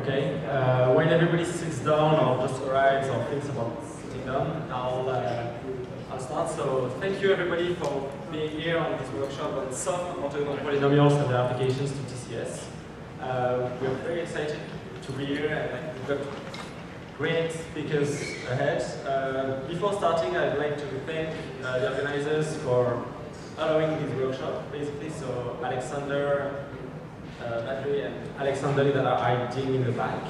Okay. When everybody sits down or just arrives or thinks about sitting down, I'll start. So thank you everybody for being here on this workshop on some orthogonal polynomials and their applications to TCS. We're very excited to be here, and we've got great speakers ahead. Before starting, I'd like to thank the organizers for allowing this workshop, basically. So Alexander, Badri, and Alexander that are hiding in the back.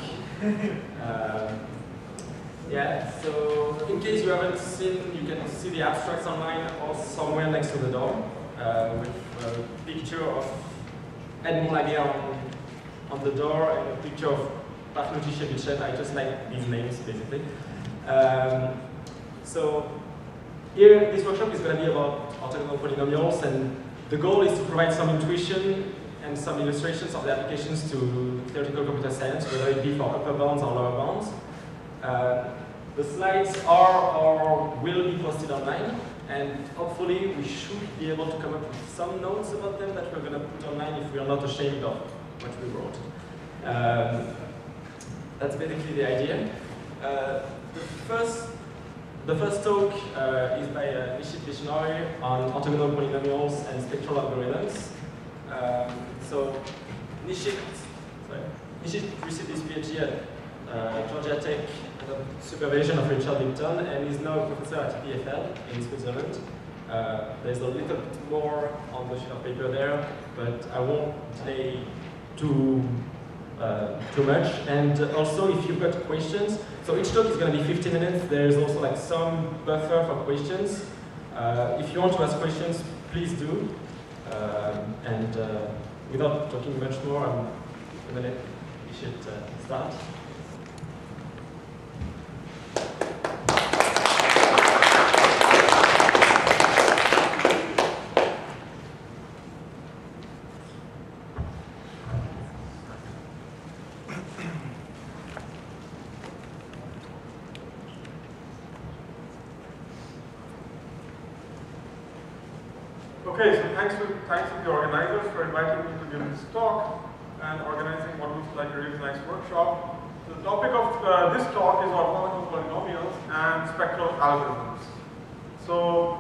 Yeah, so in case you haven't seen, you can see the abstracts online or somewhere next to the door with a picture of Edmond Laguerre on the door and a picture of Bartolucci Shevichet. I just like these names, basically. So here, this workshop is going to be about orthogonal polynomials, and the goal is to provide some intuition and some illustrations of the applications to theoretical computer science, whether it be for upper bounds or lower bounds. The slides are or will be posted online, and hopefully we should be able to come up with some notes about them that we're going to put online if we are not ashamed of what we wrote. That's basically the idea. The first talk is by Nishit Bishnoi on orthogonal polynomials and spectral algorithms. So Nishit received his PhD at Georgia Tech under supervision of Richard Lipton, and is now a professor at TFL in Switzerland. There's a little bit more on the sheet of paper there, but I won't delay too much. And also, if you've got questions, so each talk is going to be 50 minutes. There's also like some buffer for questions. If you want to ask questions, please do. And without talking much more, I'm going to let Nishit start. Okay, so thanks to the organizers for inviting me to give this talk and organizing what looks like a really nice workshop. The topic of this talk is orthogonal polynomials and spectral algorithms. So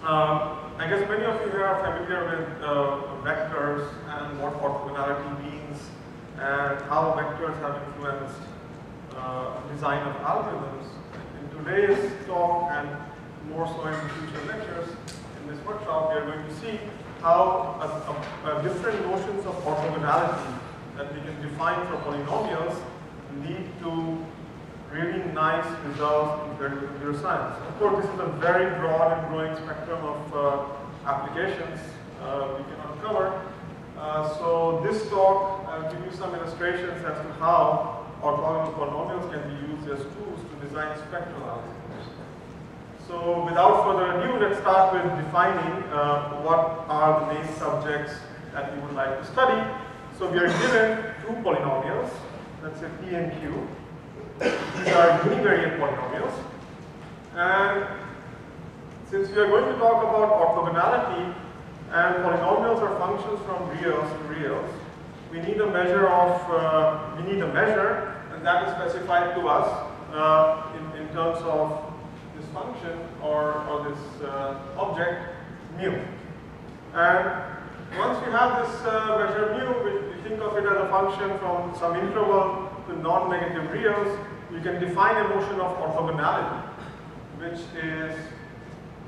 I guess many of you here are familiar with vectors and what orthogonality means and how vectors have influenced design of algorithms. In today's talk, and more so in future lectures, in this workshop, we are going to see how different notions of orthogonality that we can define for polynomials lead to really nice results in theoretical computer science. Of course, this is a very broad and growing spectrum of applications we cannot cover. So this talk will give you some illustrations as to how orthogonal polynomials can be used as tools to design spectral algorithms. So without further ado, let's start with defining what are the main subjects that we would like to study. So we are given two polynomials, let's say P and Q. These are univariate polynomials. And since we are going to talk about orthogonality and polynomials are functions from reals to reals, we need a measure and that is specified to us in terms of this function or this object mu. And once we have this measure mu, we think of it as a function from some interval to non-negative reals. You can define a notion of orthogonality, which is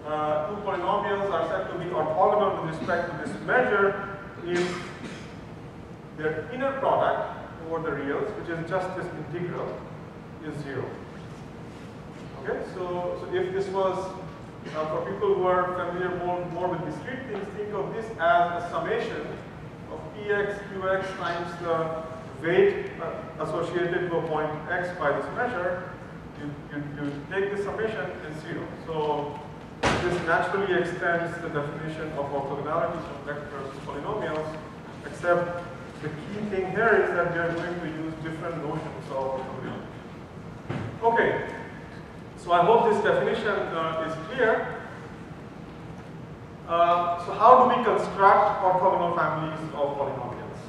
two polynomials are said to be orthogonal with respect to this measure if their inner product over the reals, which is just this integral, is 0. Okay, so if this was, for people who are familiar more with discrete things, think of this as a summation of px, qx times the weight associated to a point x by this measure. You take the summation and 0. So this naturally extends the definition of orthogonality from vectors to polynomials, except the key thing here is that we are going to use different notions of orthogonality. Okay. So I hope this definition is clear. So how do we construct orthogonal families of polynomials?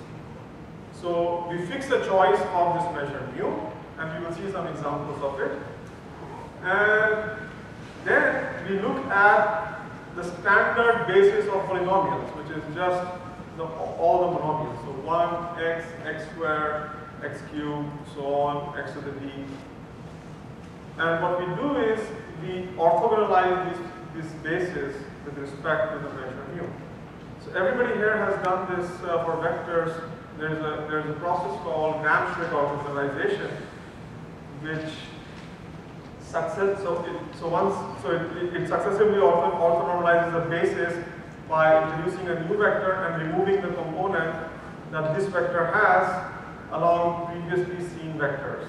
So we fix a choice of this measure mu, and we will see some examples of it. And then we look at the standard basis of polynomials, which is just all the monomials. So 1, x, x squared, x cubed, so on, x to the d. And what we do is we orthogonalize this basis with respect to the measure mu. So everybody here has done this for vectors. There's a process called Gram-Schmidt orthogonalization, which it successively orthogonalizes the basis by introducing a new vector and removing the component that this vector has along previously seen vectors.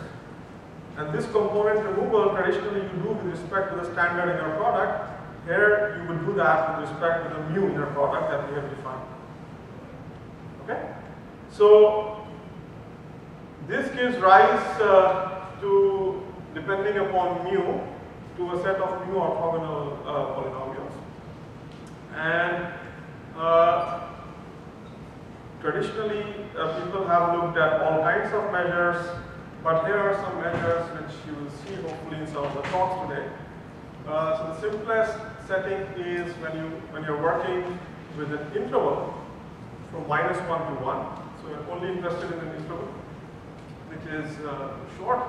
And this component removal traditionally you do with respect to the standard inner product. Here you would do that with respect to the mu inner product that we have defined. Okay? So this gives rise to, depending upon mu, to a set of mu orthogonal polynomials. And traditionally people have looked at all kinds of measures, but here are some measures which you will see hopefully in some of the talks today. So the simplest setting is when you're working with an interval from -1 to 1. So we're only interested in an interval which is short,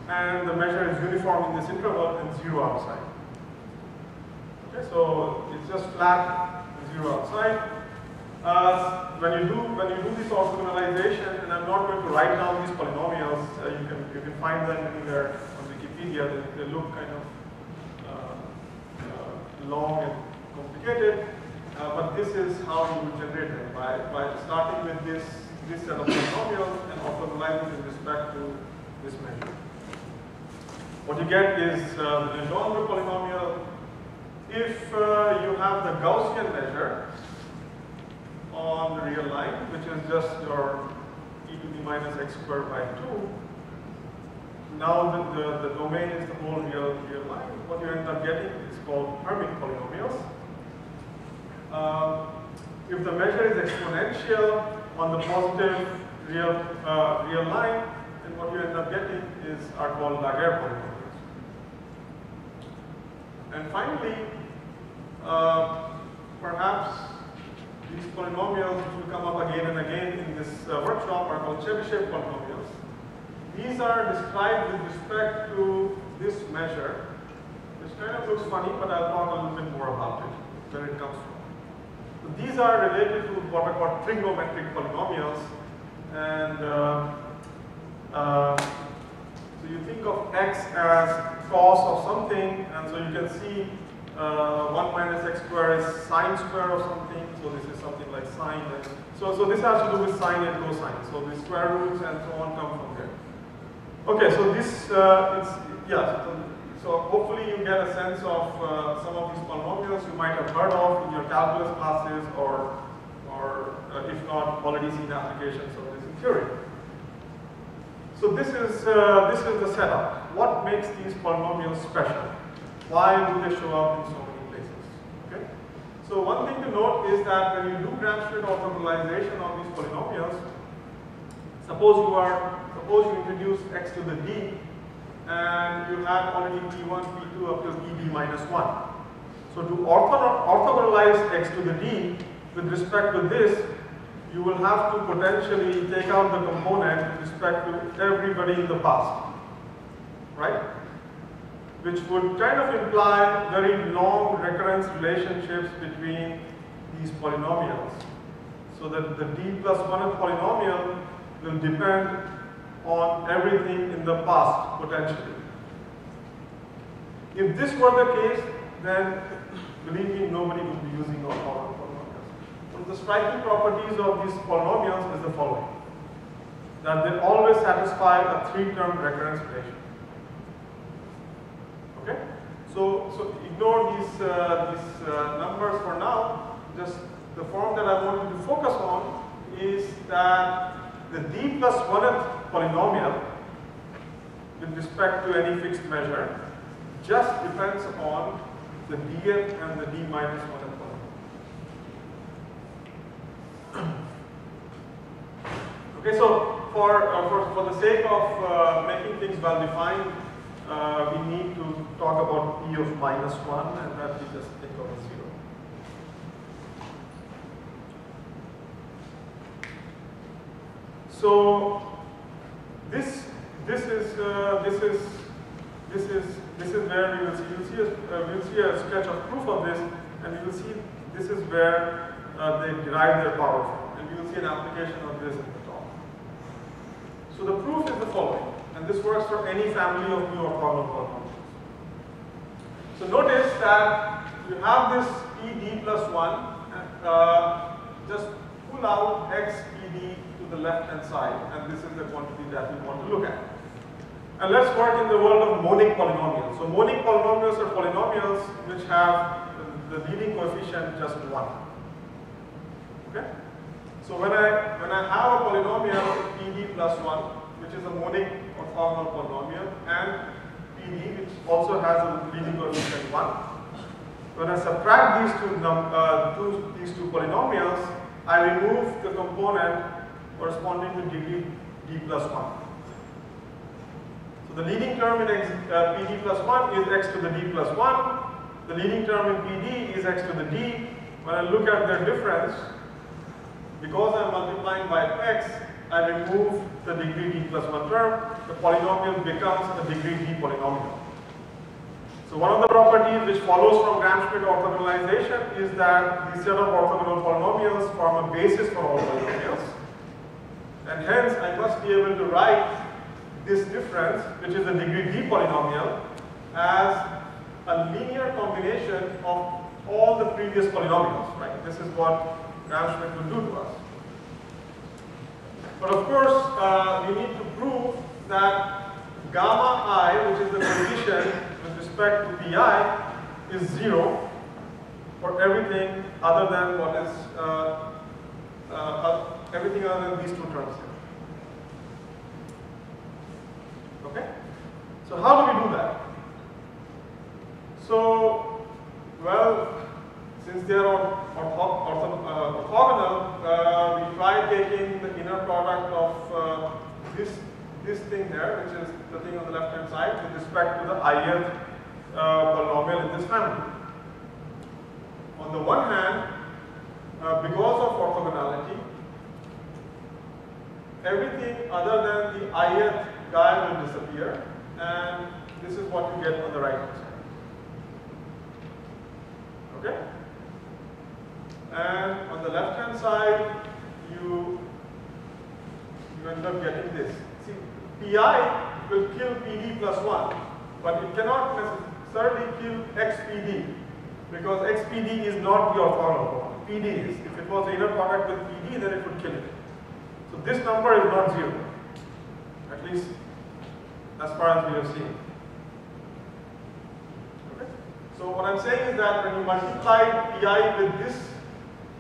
and the measure is uniform in this interval and 0 outside. Okay, so it's just flat 0 outside. When you do this orthogonalization, and I'm not going to write down these polynomials, you can find them anywhere on Wikipedia. They look kind of long and complicated, but this is how you would generate them by starting with this set of polynomials and orthogonalizing with respect to this measure. What you get is the Legendre polynomial. If you have the Gaussian measure on the real line, which is just your e to the minus x squared by 2, now the domain is the whole real line. What you end up getting is called Hermite polynomials. If the measure is exponential on the positive real line, then what you end up getting are called Laguerre polynomials. And finally, perhaps these polynomials which will come up again and again in this workshop are called Chebyshev polynomials. These are described with respect to this measure, which kind of looks funny, but I'll talk a little bit more about it, where it comes from. So these are related to what are called trigonometric polynomials, and so you think of x as cos of something, and so you can see 1 minus x squared is sine square of something, so this is something like sine. So this has to do with sine and cosine, so the square roots and so on come from there. Okay, so this so hopefully you get a sense of some of these polynomials you might have heard of in your calculus classes, or if not, already seen applications of this in theory. So this is the setup. What makes these polynomials special? Why do they show up in so many places? Okay. So one thing to note is that when you do Gram-Schmidt orthogonalization of these polynomials, suppose you introduce x to the d, and you have already p1, p2 up to eb minus 1. So to orthogonalize x to the d with respect to this, you will have to potentially take out the component with respect to everybody in the past, right? Which would kind of imply very long recurrence relationships between these polynomials. So that the d plus 1th polynomial will depend on everything in the past, potentially. If this were the case, then believe me, nobody would be using orthogonal polynomials. One of the striking properties of these polynomials is the following: that they always satisfy a 3-term recurrence relation. Okay? So ignore these numbers for now. Just the form that I want you to focus on is that the d plus 1th polynomial with respect to any fixed measure just depends upon the dth and the d minus 1th polynomial. Okay, so for the sake of making things well defined, we need to talk about p of -1, and that we just think of as 0. So this is where we'll see a sketch of proof of this, and we will see this is where they derive their power from, and we will see an application of this at the top. So the proof is the following, and this works for any family of new orthogonal polynomials. So notice that you have this PD plus 1, just pull out x PD to the left hand side, and this is the quantity that we want to look at. And let's work in the world of monic polynomials. So monic polynomials are polynomials which have the leading coefficient just 1. Okay? So when I have a polynomial PD plus 1, which is a monic orthogonal polynomial, and PD, which also has a leading coefficient 1, when I subtract these two polynomials, I remove the component corresponding to degree d plus 1. So the leading term in PD plus 1 is x to the d plus 1. The leading term in PD is x to the d. When I look at their difference, because I'm multiplying by x, I remove the degree d plus 1 term. The polynomial becomes a degree d polynomial. So one of the properties which follows from Gram-Schmidt orthogonalization is that the set of orthogonal polynomials form a basis for all polynomials. And hence, I must be able to write this difference, which is a degree d polynomial, as a linear combination of all the previous polynomials. Right? This is what Gram-Schmidt will do to us. But of course, we need to prove that gamma I, which is the condition with respect to pi, is 0 for everything other than what is everything other than these two terms here. Okay? So how do we do that? So, well, since they are orthogonal, we try taking the inner product of this thing there, which is the thing on the left hand side, with respect to the ith polynomial in this family. On the one hand, because of orthogonality, everything other than the ith guy will disappear, and this is what you get on the right hand side. Okay? And on the left hand side, you end up getting this. See, pi will kill PD plus 1, but it cannot necessarily kill xpd, because xpd is not the orthogonal one. PD is. If it was the inner product with PD, then it would kill it. So this number is not 0, at least as far as we have seen. Okay? So what I'm saying is that when you multiply pi with this,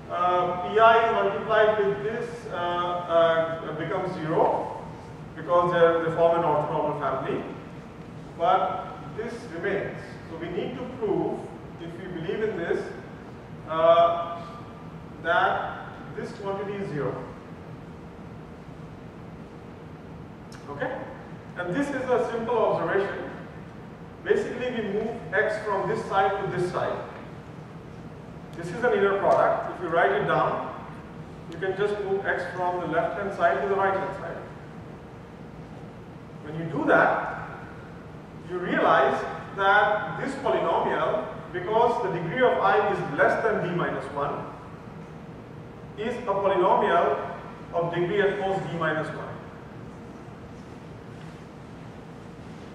pi multiplied with this becomes 0, because they form an orthonormal family, but this remains. So we need to prove, if we believe in this, that this quantity is 0. Okay? And this is a simple observation. Basically, we move x from this side to this side. This is an inner product. If you write it down, you can just move x from the left hand side to the right hand side. When you do that, you realize that this polynomial, because the degree of I is less than d minus 1, is a polynomial of degree at most d minus 1.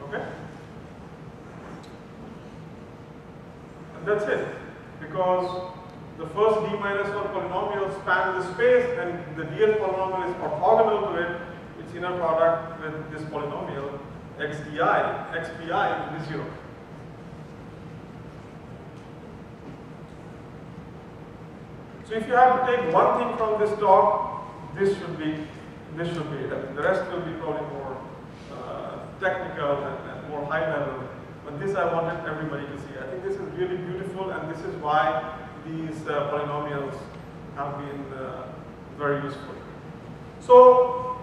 Okay? And that's it. Because the first d minus 1 polynomial spans the space, and the dth polynomial is orthogonal to it, its inner product with this polynomial, xpi will be 0. So if you have to take one thing from this talk, this should be it. The rest will be probably more technical and more high level. But this I wanted everybody to see. I think this is really beautiful, and this is why these polynomials have been very useful. So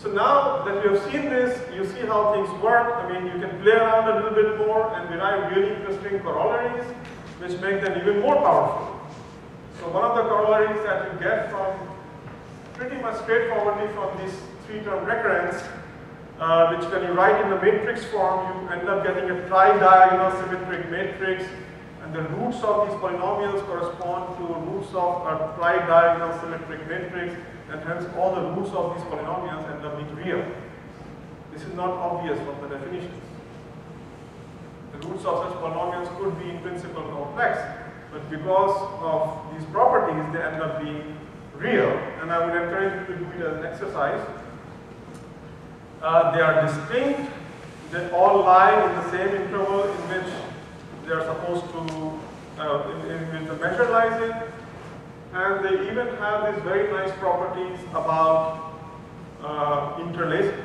So now that you have seen this, you see how things work. I mean, you can play around a little bit more and derive really interesting corollaries, which make them even more powerful. So one of the corollaries that you get from pretty much straightforwardly from this three-term recurrence, which when you write in the matrix form, you end up getting a tri-diagonal symmetric matrix, and the roots of these polynomials correspond to roots of a tri-diagonal symmetric matrix, and hence all the roots of these polynomials end up being real. This is not obvious from the definitions. The roots of such polynomials could be in principle complex, but because of these properties, they end up being real, and I would encourage you to do it as an exercise. They are distinct, they all lie in the same interval in which they are supposed to, in which the measure lies in, and they even have these very nice properties about interlacing.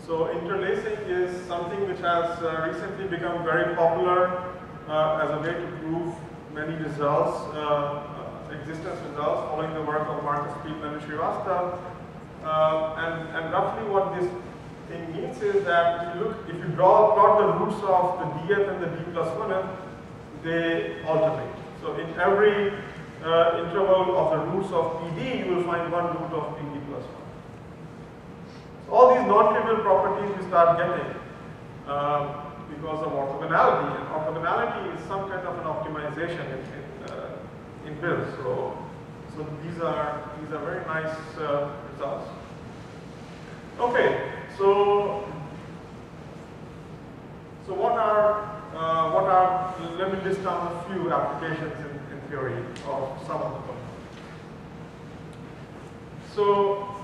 So interlacing is something which has recently become very popular as a way to prove many results, existence results, following the work of Marcus Friedman and Srivastava. And roughly what this thing means is that if you plot the roots of the df and the d plus 1f, they alternate. So in every interval of the roots of PD, you will find one root of PD plus 1. So all these non-trivial properties you start getting because of orthogonality, and orthogonality is some kind of an optimization in build. So these are very nice results. Okay, so what are let me list down a few applications in theory of some of the polynomials. So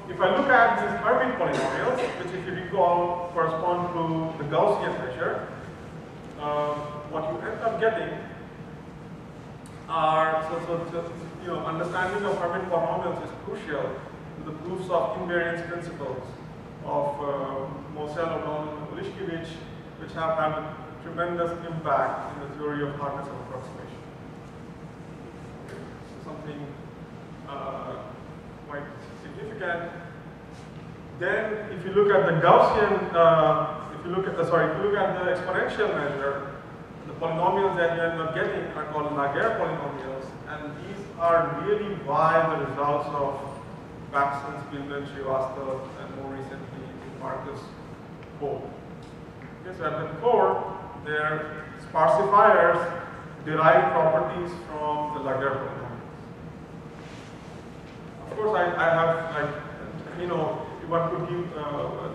if I look at these Hermite polynomials, which if you recall correspond to the Gaussian measure, what you end up getting are, understanding of Hermite polynomials is crucial to the proofs of invariance principles of Mosel, O'Donnell, and Olishkiewicz, which have had a tremendous impact in the theory of hardness of approximation. So something quite significant. Then, if you look at the Gaussian, if you look at the exponential measure, the polynomials that you end up getting are called Laguerre polynomials, and these are really why the results of Babson, Spielman, Srivastava, and more recently Marcus hold. Okay, so at the core, their sparsifiers derive properties from the Laguerre polynomials. Of course, I have, one could give a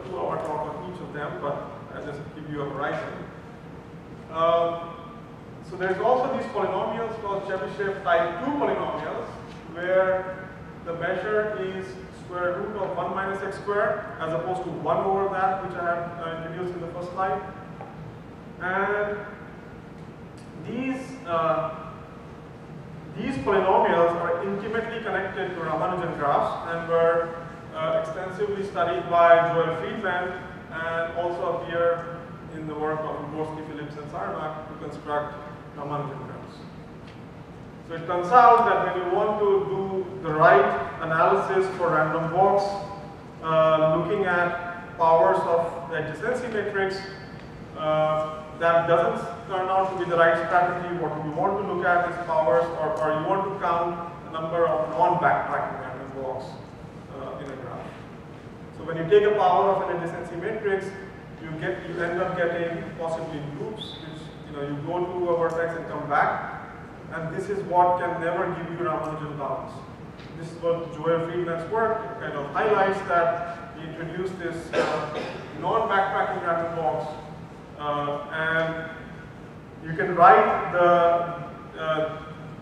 2-hour talk on each of them, but I'll just give you a horizon. So there's also these polynomials called Chebyshev type 2 polynomials, where the measure is square root of 1 minus x squared, as opposed to 1 over that, which I had introduced in the first slide. And these polynomials are intimately connected to Ramanujan graphs and were extensively studied by Joel Friedman and also appear in the work of Dvorsky, Phillips, and Sarnak to construct Ramanujan graphs. So it turns out that when you want to do the right analysis for random walks, looking at powers of the adjacency matrix, that doesn't turn out to be the right strategy. What you want to look at is powers, or you want to count the number of non-backtracking random walks in a graph. So when you take a power of an adjacency matrix, you end up getting possibly loops, which you go to a vertex and come back, and this is what can never give you Ramanujan bounds. This is what Joel Friedman's work kind of highlights, that he introduced this non-backtracking random walks, and you can write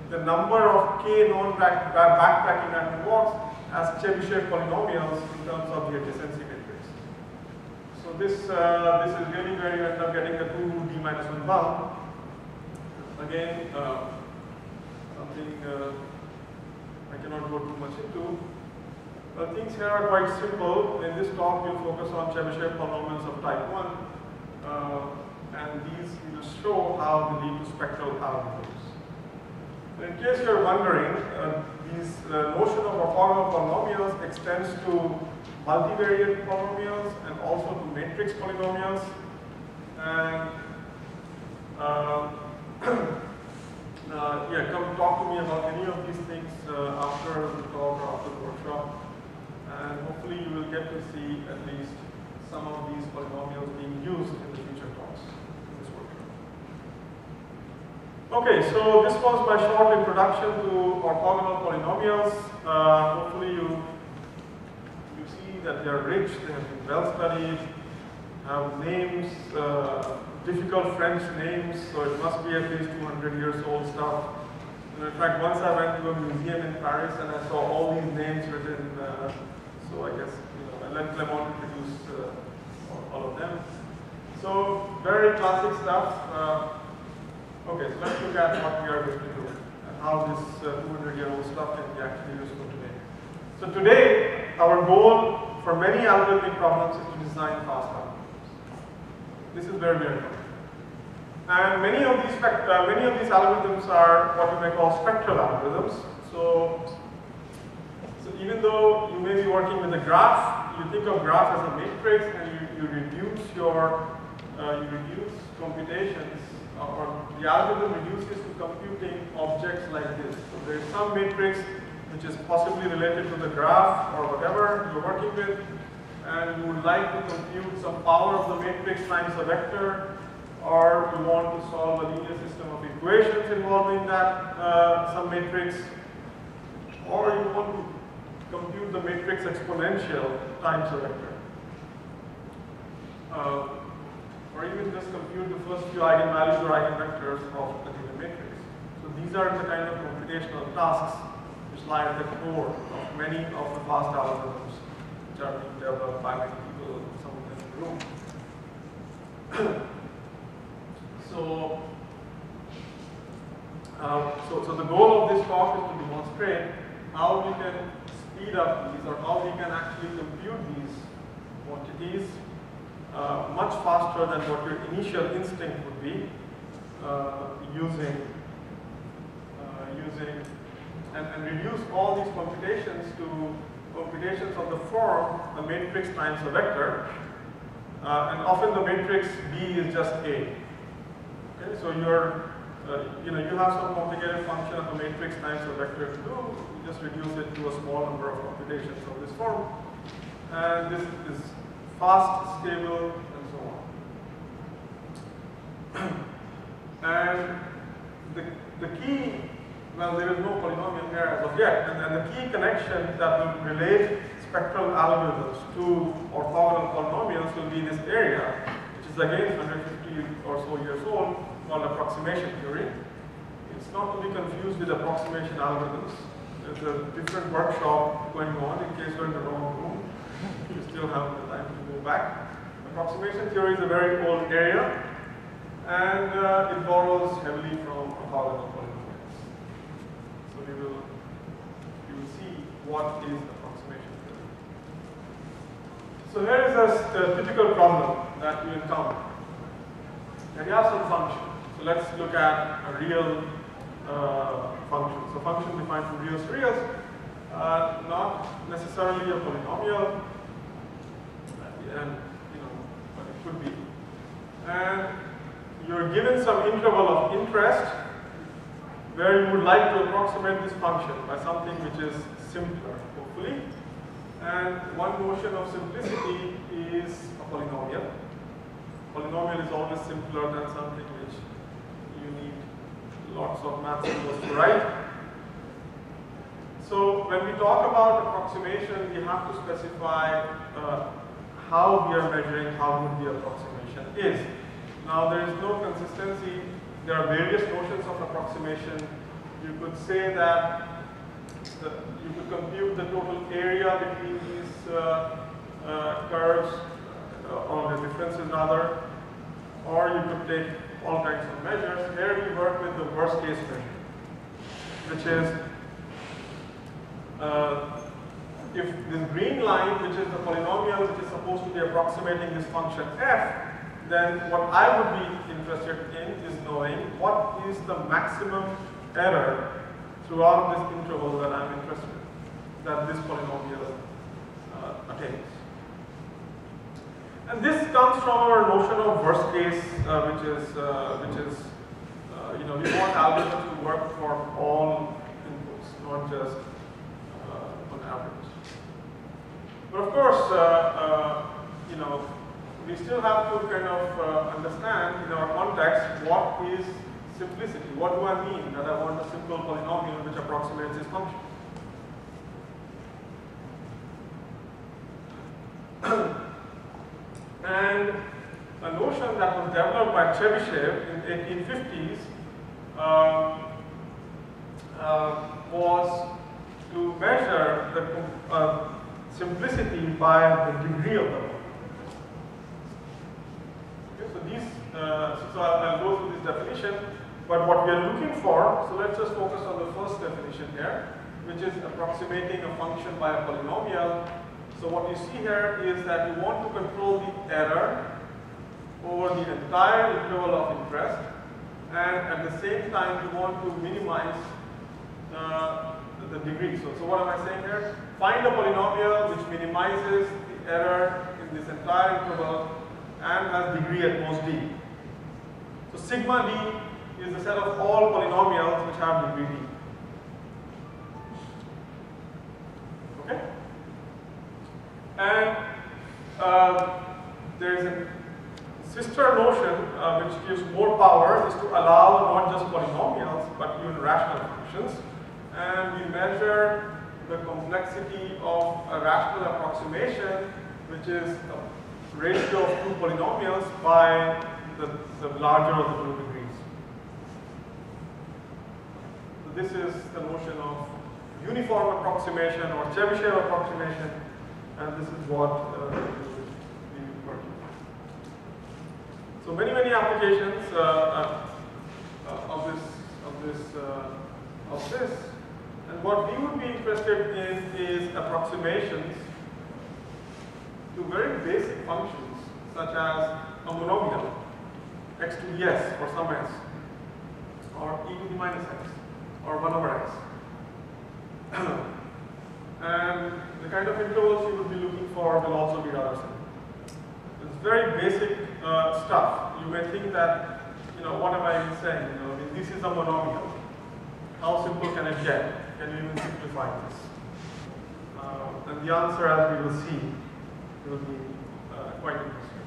the number of k non-backtracking random walks as Chebyshev polynomials in terms of the adjacency matrix. So this is really where you end up getting a 2d minus 1 bound. Again, something I cannot go too much into. Things here are quite simple. In this talk, we'll focus on Chebyshev polynomials of type 1. And these will show how they lead to spectral algorithms. In case you're wondering, this notion of orthogonal polynomials extends to multivariate polynomials and also to matrix polynomials. And yeah, come talk to me about any of these things after the talk or after the workshop. And hopefully you will get to see at least some of these polynomials being used in the future talks in this workshop. Okay, so this was my short introduction to orthogonal polynomials. Hopefully you see that they are rich, they have been well studied, have names, difficult French names, so it must be at least 200 years old stuff. And in fact, once I went to a museum in Paris and I saw all these names written, so I guess, I let Clement introduce all of them. So, very classic stuff. Okay, so let's look at what we are going to do and how this 200-year-old stuff can be actually useful today. So today, our goal for many algorithmic problems is to design fast algorithms. This is very, very important. And many of these algorithms are what you may call spectral algorithms. So even though you may be working with a graph, you think of graph as a matrix, and you reduce computations, or the algorithm reduces to computing objects like this. So there is some matrix which is possibly related to the graph or whatever you're working with, and you would like to compute some power of the matrix times a vector, or you want to solve a linear system of equations involving that some matrix, or you want to compute the matrix exponential times a vector, or even just compute the first few eigenvalues or eigenvectors of a given matrix. So these are the kind of computational tasks which lie at the core of many of the fast algorithms which are being developed by many people, some of them in the room. So the goal of this talk is to demonstrate how we can speed up these, or how we can actually compute these quantities much faster than what your initial instinct would be, and reduce all these computations to computations of the form a matrix times a vector, and often the matrix B is just A. Okay, so you have some complicated function of a matrix times a vector to do. You just reduce it to a small number of computations of this form, and this is fast, stable, and so on. And the key, well, there is no polynomial here as of yet, and the key connection that will relate spectral algorithms to orthogonal polynomials will be this area, which is again 150 or so years old, called approximation theory. It's not to be confused with approximation algorithms. There's a different workshop going on in case you're in the wrong room. You still have the time to go back. Approximation theory is a very old area, and it borrows heavily from orthogonal polynomials. So you will see what is approximation theory. So here is a typical problem that you encounter. And you have some function. So let's look at a real function. So function defined from reals to reals, not necessarily a polynomial, and but it could be. And you're given some interval of interest where you would like to approximate this function by something which is simpler, hopefully. And one notion of simplicity is a polynomial. Polynomial is always simpler than something which you need lots of math symbols to write. So when we talk about approximation, we have to specify how we are measuring how good the approximation is. Now there is no consistency. There are various notions of approximation. You could say that you could compute the total area between these curves, or the differences rather, or you could take all kinds of measures. Here we work with the worst case measure, which is if this green line, which is the polynomial which is supposed to be approximating this function f, then what I would be interested in is knowing what is the maximum error throughout this interval that I'm interested in, that this polynomial attains. And this comes from our notion of worst case, which is you know, we want algorithms to work for all inputs, not just on average. But of course, you know, we still have to kind of understand in our context what is simplicity. What do I mean that I want a simple polynomial which approximates this function? And a notion that was developed by Chebyshev in the 1850s was to measure the simplicity by the degree of the model. Okay, so these, so I'll go through this definition, but what we are looking for, so let's just focus on the first definition here, which is approximating a function by a polynomial. So what you see here is that you want to control the error over the entire interval of interest, and at the same time you want to minimize the degree. So what am I saying here? Find a polynomial which minimizes the error in this entire interval and has degree at most d. So sigma d is the set of all polynomials which have degree d. Okay? And there is a sister notion which gives more power, is to allow not just polynomials but even rational functions. And we measure the complexity of a rational approximation, which is a ratio of two polynomials by the larger of the two degrees. So this is the notion of uniform approximation or Chebyshev approximation, and this is what we will be working on. So many applications of this, and what we would be interested in is approximations to very basic functions, such as a monomial, x to the s or some s, or e to the minus x, or 1 over x. And the kind of intervals you will be looking for will also be rather simple. It's very basic stuff. You may think that, you know, what am I even saying? You know, this is a monomial. How simple can it get? Can you even simplify this? And the answer, as we will see, will be quite interesting.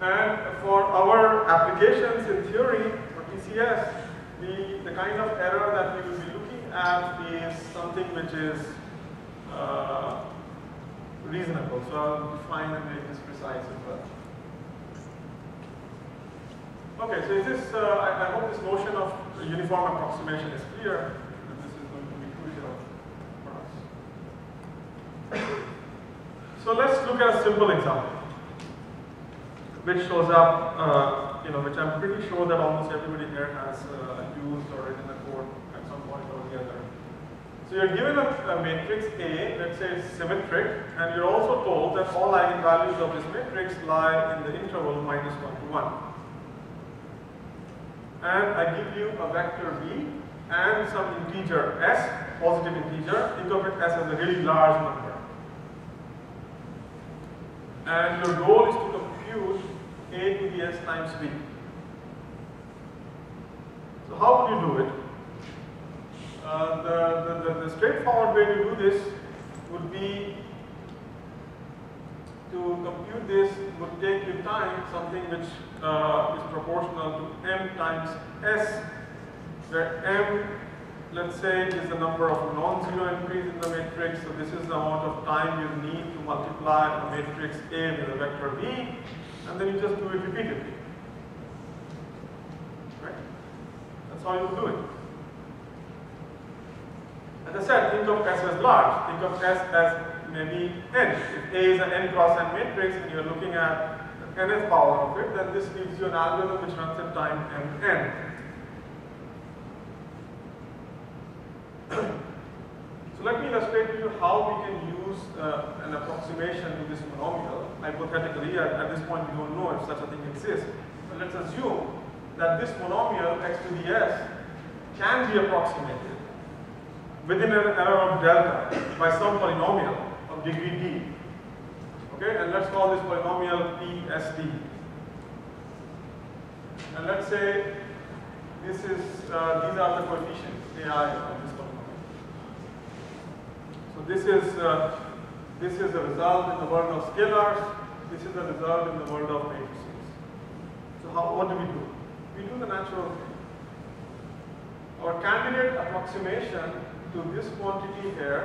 And for our applications in theory, for TCS, the kind of error that we will be looking at is something which is reasonable. So I'll define and make this precise as well. Okay, so is this, I hope this notion of uniform approximation is clear, and this is going to be crucial for us. So let's look at a simple example, which shows up, you know, which I'm pretty sure that almost everybody here has used or written a code at some point or the other. So you're given a matrix A, let's say it's symmetric, and you're also told that all eigenvalues of this matrix lie in the interval -1 to 1. And I give you a vector B and some integer s, positive integer. Think of it as a really large number. And your goal is to compute a to the s times b. So how would you do it? The straightforward way to do this would be to compute this would take you time, something which is proportional to m times s, where m, let's say, is the number of non-zero entries in the matrix. So this is the amount of time you need to multiply a matrix A with a vector B, and then you just do it repeatedly. Right? That's how you do it. As I said, think of S as large. Think of S as maybe n. If A is an n cross n matrix and you're looking at the nth power of it, then this gives you an algorithm which runs at time mn. So let me illustrate to you how we can use an approximation to this monomial. Hypothetically, at this point we don't know if such a thing exists. But let's assume that this monomial x to the s can be approximated within an error of delta by some polynomial of degree d. Okay, and let's call this polynomial PSD. And let's say this is these are the coefficients ai of this polynomial. So this is the result in the world of scalars. This is the result in the world of matrices. So what do? We do the natural thing. Our candidate approximation to this quantity here,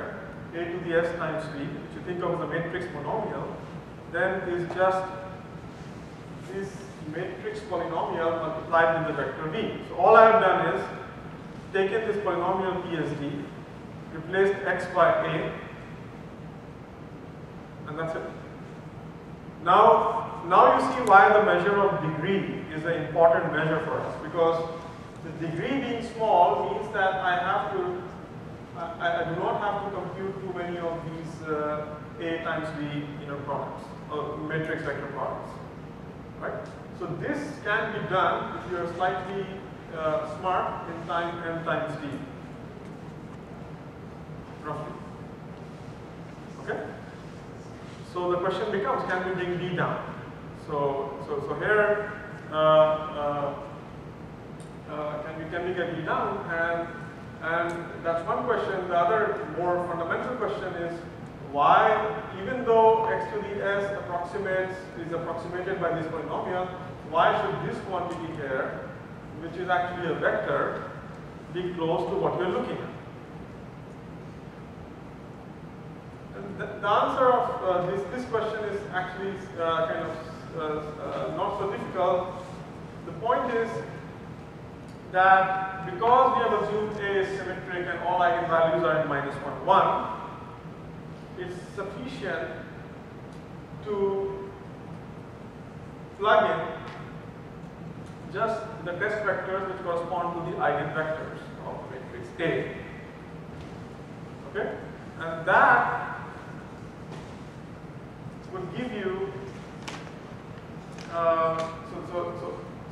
a to the s times v, which you think of as a matrix monomial, then is just this matrix polynomial multiplied with the vector v. So all I have done is taken this polynomial PSD, replaced x by a, and that's it. Now you see why the measure of degree is an important measure for us, because the degree being small means that I do not have to compute too many of these a times v products, or matrix vector products, right? So this can be done if you are slightly smart in time m times d, roughly. Okay. So the question becomes, can we bring d down? So here, can we get d down? And that's one question. The other more fundamental question is, why, even though x to the s is approximated by this polynomial, why should this quantity here, which is actually a vector, be close to what we're looking at? And the answer of this question is actually kind of not so difficult. The point is that because we have assumed A is symmetric and all eigenvalues are in -1, 1, it's sufficient to plug in just the test vectors which correspond to the eigenvectors of matrix A. Okay? And that will give you,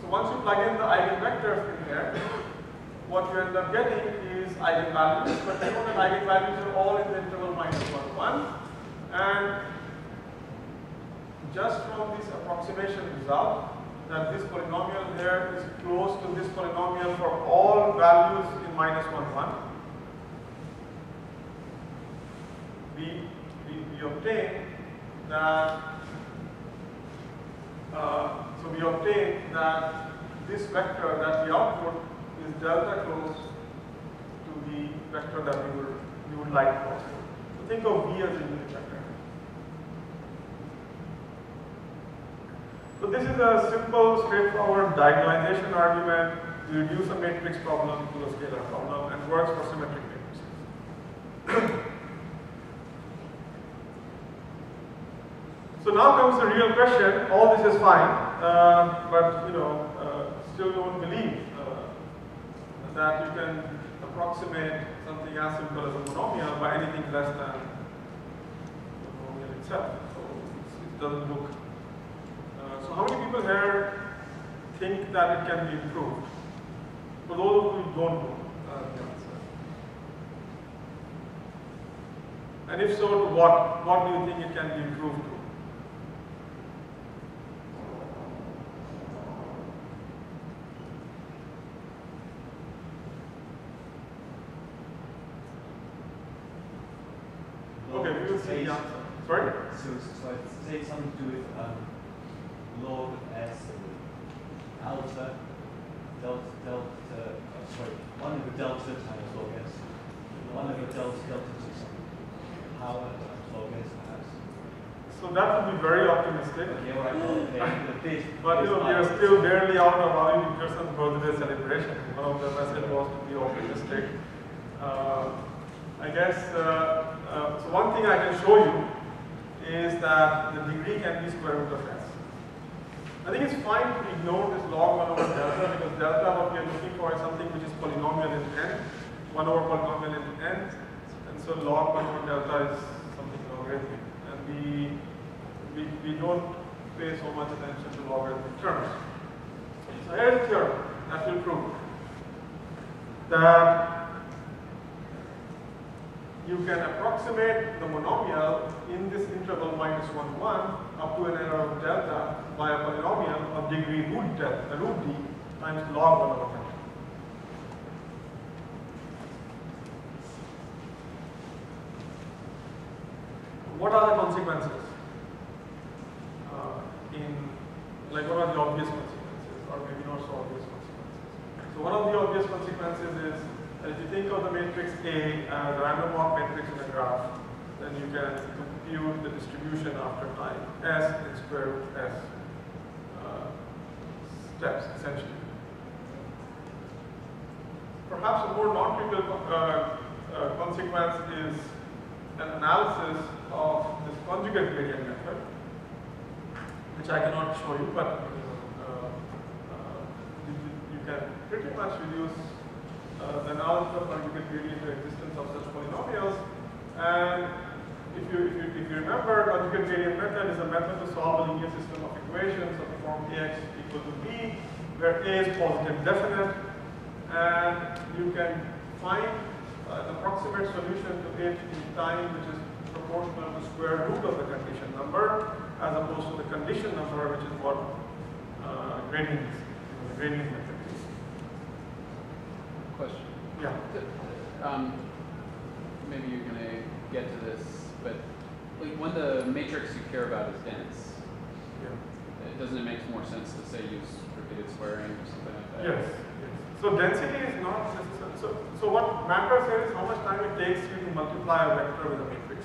so once you plug in the eigenvectors in there, what you end up getting is eigenvalues, but you know that eigenvalues are all in the interval -1, 1, and just from this approximation result, that this polynomial here is close to this polynomial for all values in -1, 1, we obtain that we obtain that this vector that we output is delta close to the vector that we would like to output. So think of v as a unit vector. So this is a simple, straightforward diagonalization argument. We reduce a matrix problem to a scalar problem and works for symmetric matrices. So now comes the real question. All this is fine, but still don't believe that you can approximate something as simple as a monomial by anything less than the monomial itself. So it doesn't look. So how many people here think that it can be improved? For those who don't know the answer. And if so, to what? What do you think it can be improved to? Okay, we will see the answer. Sorry? So say it's something to do with log of s and alpha, one over delta times log s, one over delta to some power times log s perhaps. So that would be very optimistic. Okay, all right, okay. But we are still barely out of Ali Dickerson's birthday celebration. One of the message was to be optimistic. I guess, so one thing I can show you is that the degree can be square root of s. I think it's fine to ignore this log 1 over delta, because delta, what we are looking for is something which is polynomial in n, 1 over polynomial in n, and so log 1 over delta is something logarithmic. And we don't pay so much attention to logarithmic terms. So here's a theorem that will prove that you can approximate the monomial in this interval minus 1, 1 up to an error of delta by a polynomial of degree root d times log 1 over 10. What are the consequences? What are the obvious consequences, or maybe not so obvious consequences? So one of the obvious consequences is that if you think of the matrix A as a random walk matrix in a graph, then you can compute the distribution after time S in square root S steps, essentially. Perhaps a more non-trivial consequence is an analysis of this conjugate gradient method, which I cannot show you, but you can pretty much reduce the analysis of conjugate gradient to existence of such polynomials. And if you remember, conjugate gradient method is a method to solve a linear system of equations of the form Ax equal to B, where A is positive definite, and you can find an approximate solution to it in time which is proportional to square root of the condition number, as opposed to the condition number, which is what gradient is, the gradient method is. Question. Yeah. Maybe you're going to get to this, but when the matrix you care about is dense, doesn't it make more sense to say use repeated squaring or something like that? Yes. So density is not necessary. So what matters here is how much time it takes you to multiply a vector with a matrix.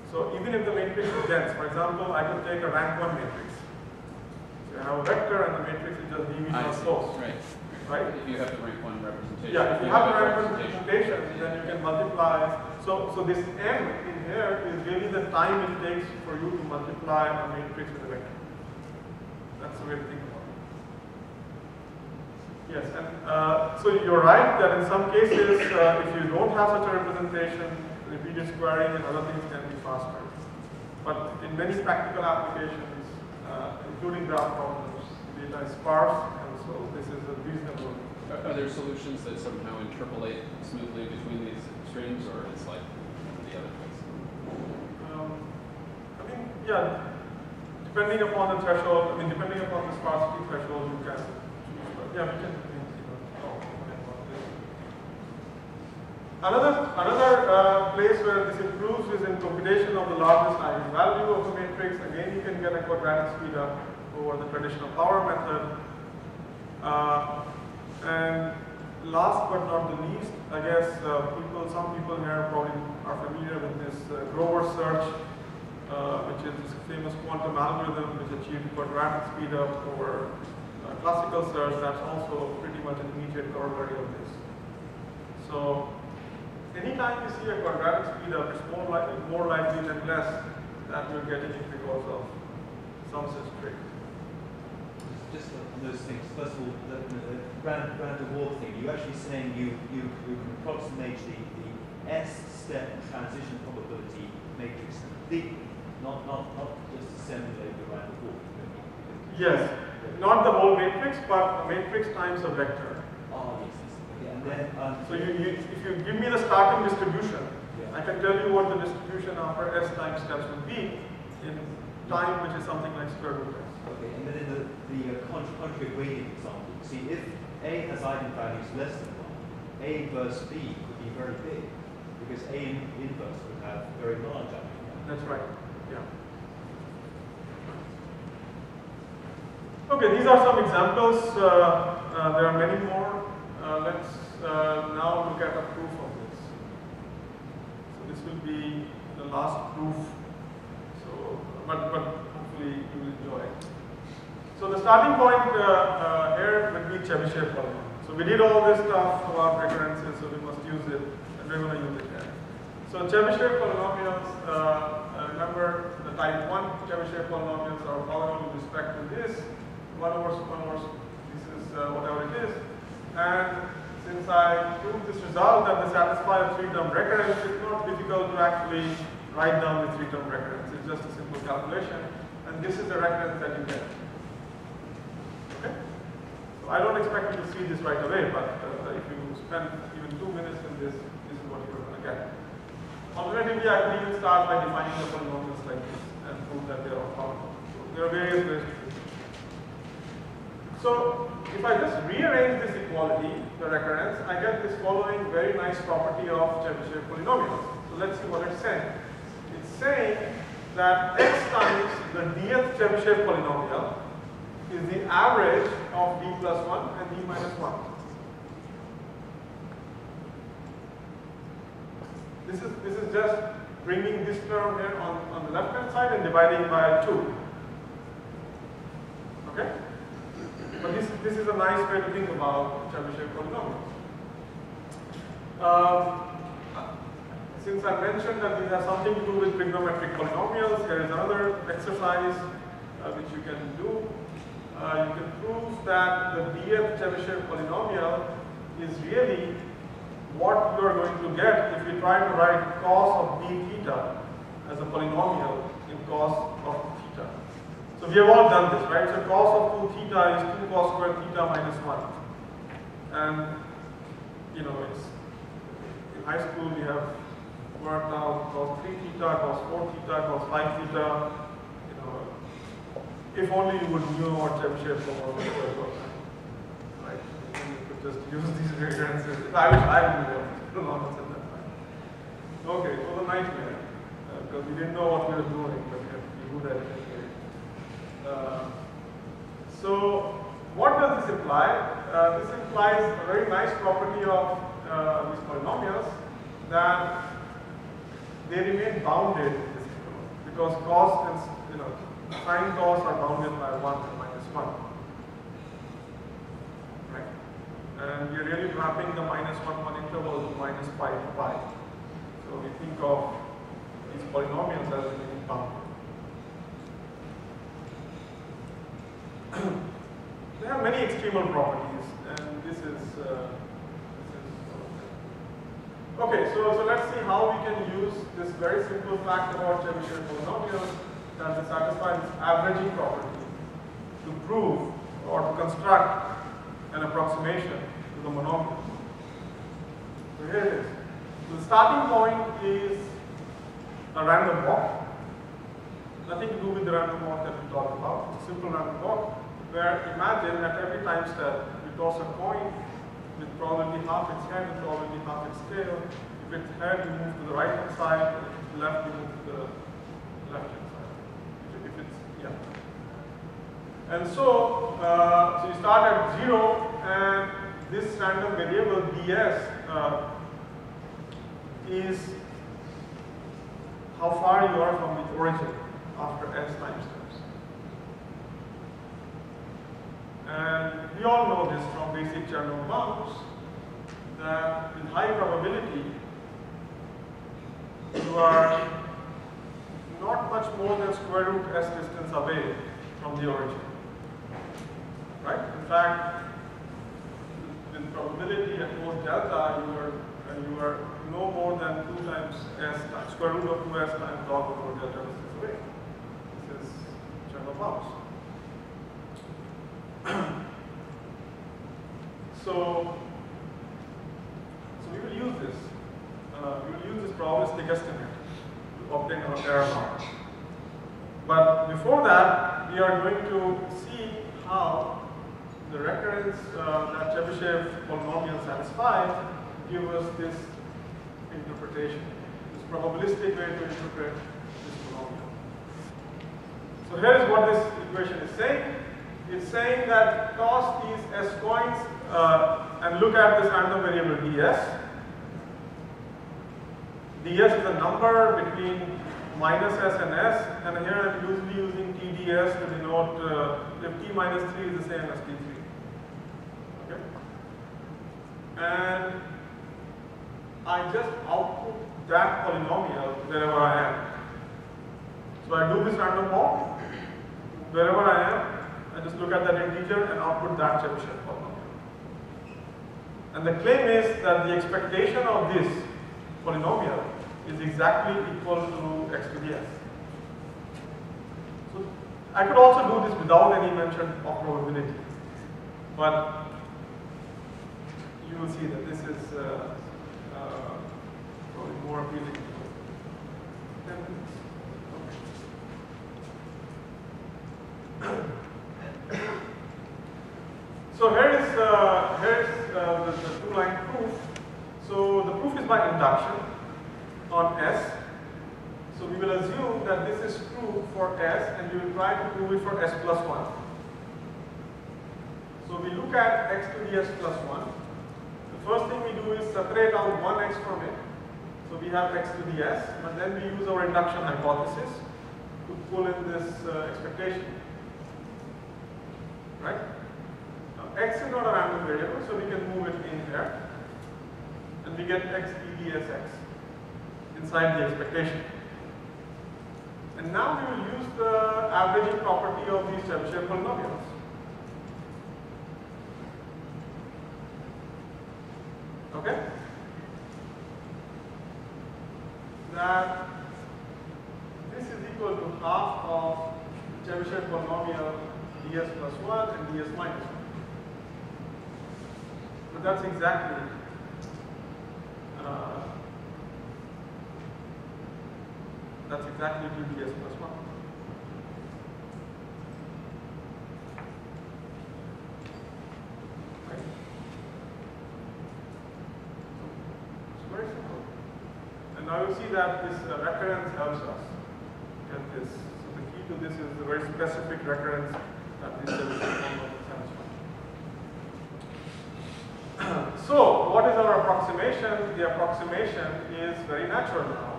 So even if the matrix is dense, for example, I could take a rank 1 matrix. So I have a vector and the matrix is just dv not close. Right? If you have the rank 1 representation. Yeah, if you have a rank 1 representation, then you can multiply. So this m in here is really the time it takes for you to multiply a matrix with a vector. That's the way to think about it. Yes, and so you're right that in some cases, if you don't have such a representation, repeated squaring and other things can be faster. But in many practical applications, including graph problems, data is sparse, and so this is a reasonable. Are there solutions that somehow interpolate smoothly between these extremes, or it's like the other place? I mean, yeah, depending upon the threshold, depending upon the sparsity threshold, you can choose. But yeah, we can talk about this. Another place where this improves is in computation of the largest eigenvalue of a matrix. Again, you can get a quadratic speed up over the traditional power method. And last but not the least, I guess some people here probably are familiar with this Grover search, which is this famous quantum algorithm which achieved quadratic speed up over classical search. That's also pretty much an immediate corollary of this. So anytime you see a quadratic speed up, it's more likely than less that you're getting it because of some such trick. Just on those things, first of all, the random walk thing, you're actually saying you can approximate the S-step transition probability matrix completely, not just assemblate the random walk. Yes, not the whole matrix, but the matrix times a vector. Oh, yes. Okay. And then, so if you give me the starting distribution, I can tell you what the distribution after S time steps would be in time, which is something like square root S. Okay, and then in the conjugate gradient example, see if A has eigenvalues less than 1, A inverse B could be very big, because A inverse would have very large eigenvalues. That's right, yeah. Okay, these are some examples. There are many more. Let's now look at a proof of this. So this will be the last proof. So, but hopefully you will enjoy it. So the starting point here would be Chebyshev polynomial. So we did all this stuff about recurrences, so we must use it, and we're going to use it here. So Chebyshev polynomials, remember the type 1 Chebyshev polynomials are orthogonal with respect to this. 1 over, this is whatever it is. And since I proved this result that they satisfy a 3-term recurrence, it's not difficult to actually write down the 3-term recurrence. It's just a simple calculation. And this is the recurrence that you get. Okay? So I don't expect you to see this right away, but if you spend even 2 minutes in this, this is what you're going to get. Alternatively, I could even start by defining the polynomials like this and prove that they are orthogonal. So there are various ways to do it. So if I just rearrange this equality, the recurrence, I get this following very nice property of Chebyshev polynomials. So let's see what it's saying. It's saying that x times the dth Chebyshev polynomial is the average of d plus 1 and d minus 1. This is just bringing this term here on the left hand side and dividing by 2. Okay? But this is a nice way to think about Chebyshev polynomials. Since I mentioned that these have something to do with trigonometric polynomials, here is another exercise which you can do. You can prove that the dth Chebyshev polynomial is really what you are going to get if you try to write cos of d theta as a polynomial in cos of theta. So we have all done this, right? So cos of 2 theta is 2 cos squared theta minus 1. And, you know, it's in high school we have worked out cos 3 theta, cos 4 theta, cos 5 theta. You know, if only you would know what Chebyshev polynomials were, right? You could just use these recurrences. I wish I knew what polynomials at that time. Okay, it was a nightmare because we didn't know what we were doing, but we had to be good at it anyway. So what does this imply? This implies a very nice property of these polynomials, that they remain bounded in this interval because cos and sine cos are bounded by 1 and minus 1. Right? And we are really mapping the minus 1 interval to minus pi to pi. So we think of these polynomials as remaining bounded. They have many extremal properties, and this is okay. So let's see how we can use this very simple fact about Chebyshev polynomials that they satisfy this averaging property to prove or to construct an approximation to the monomial. So here it is. So the starting point is a random walk. Nothing to do with the random walk that we talked about. It's a simple random walk where imagine at every time step you toss a coin with probability half its head and probability half its tail. If it's head, you move to the right hand side, and if it's left, you move to the left hand side. If it's, yeah. And so you start at 0, and this random variable ds is how far you are from the origin after s time steps. And we all know this from basic Chernow bounds, that with high probability, you are not much more than square root s distance away from the origin. Right? In fact, with probability at most delta, you are no more than 2 times s times square root of 2s times log over delta distance away. This is Chernow bounds. So we will use this. We will use this probabilistic estimate to obtain our error mark. But before that, we are going to see how the recurrence that Chebyshev polynomial satisfies give us this interpretation, this probabilistic way to interpret this polynomial. So here is what this equation is saying. It's saying that toss these s coins and look at this random variable ds. ds is a number between minus s and s, and here I'm usually using tds to denote if t minus 3 is the same as t3. Okay? And I just output that polynomial wherever I am. So I do this random walk, wherever I am, I just look at that integer and output that Chebyshev polynomial. And the claim is that the expectation of this polynomial is exactly equal to x to the s. So I could also do this without any mention of probability, but you will see that this is probably more appealing. 10 minutes. Okay. So here is the two-line proof. So the proof is by induction on S. So we will assume that this is true for S, and we will try to prove it for S plus 1. So we look at x to the S plus 1. The first thing we do is separate out one x from it. So we have x to the S, but then we use our induction hypothesis to pull in this expectation. Right? Now x is not a random variable, so we can move it in here. And we get x EDSX inside the expectation. And now we will use the averaging property of these Chebyshev polynomials. Okay? That this is equal to half of Chebyshev polynomial ds plus 1 and ds minus 1. But that's exactly ds plus 1. Right? It's very simple. And now you see that this recurrence helps us get this. So the key to this is the very specific recurrence that this satisfies. So what is our approximation? The approximation is very natural now.